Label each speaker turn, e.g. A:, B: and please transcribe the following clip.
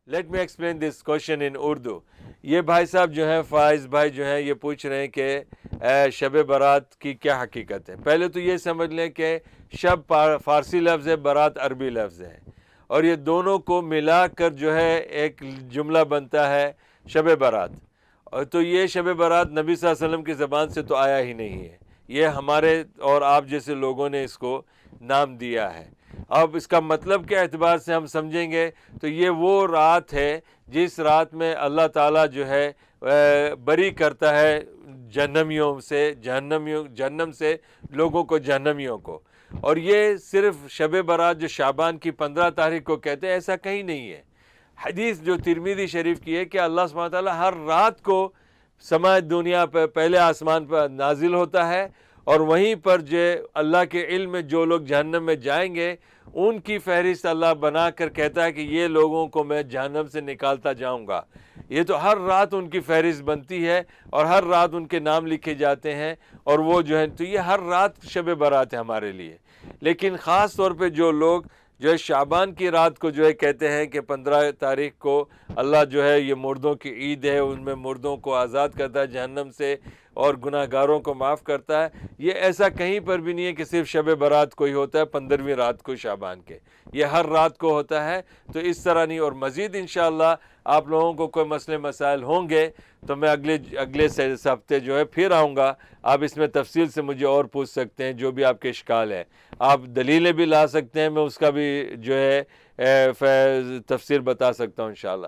A: Let me explain this question in Urdu. یہ بھائی صاحب جو ہیں فائز بھائی جو ہیں یہ پوچھ رہے ہیں کہ شب برات کی کیا حقیقت ہے. پہلے تو یہ سمجھ لیں کہ شب فارسی لفظ ہے، برات عربی لفظ ہے، اور یہ دونوں کو ملا کر جو ہے ایک جملہ بنتا ہے شب برات. اور تو یہ شب برات نبی صلی اللہ علیہ وسلم کی زبان سے تو آیا ہی نہیں ہے، یہ ہمارے اور آپ جیسے لوگوں نے اس کو نام دیا ہے. اب اس کا مطلب کے اعتبار سے ہم سمجھیں گے تو یہ وہ رات ہے جس رات میں اللہ تعالیٰ جو ہے بری کرتا ہے جہنمیوں سے، جہنم سے لوگوں کو، جہنمیوں کو. اور یہ صرف شب برات جو شعبان کی 15 تاریخ کو کہتے ہیں، ایسا کہیں نہیں ہے. حدیث جو ترمذی شریف کی ہے کہ اللہ سبحانہ تعالیٰ ہر رات کو سماء دنیا پہ پہلے آسمان پر نازل ہوتا ہے، اور وہیں پر جو اللہ کے علم میں جو لوگ جہنم میں جائیں گے ان کی فہرست اللہ بنا کر کہتا ہے کہ یہ لوگوں کو میں جہنم سے نکالتا جاؤں گا. یہ تو ہر رات ان کی فہرست بنتی ہے اور ہر رات ان کے نام لکھے جاتے ہیں، اور وہ جو ہے تو یہ ہر رات شب برات ہے ہمارے لیے. لیکن خاص طور پہ جو لوگ جو ہے شعبان کی رات کو جو ہے کہتے ہیں کہ 15 تاریخ کو اللہ جو ہے یہ مردوں کی عید ہے، ان میں مردوں کو آزاد کرتا ہے جہنم سے اور گناہ گاروں کو معاف کرتا ہے. یہ ایسا کہیں پر بھی نہیں ہے کہ صرف شب برات کو ہی ہوتا ہے 15ویں رات کو شعبان کے، یہ ہر رات کو ہوتا ہے. تو اس طرح نہیں. اور مزید انشاءاللہ آپ لوگوں کو کوئی مسئلے مسائل ہوں گے تو میں اگلے ہفتے جو ہے پھر آؤں گا. آپ اس میں تفصیل سے مجھے اور پوچھ سکتے ہیں جو بھی آپ کے اشکال ہے، آپ دلیلیں بھی لا سکتے ہیں، میں اس کا بھی جو ہے تفسیر بتا سکتا ہوں انشاءاللہ.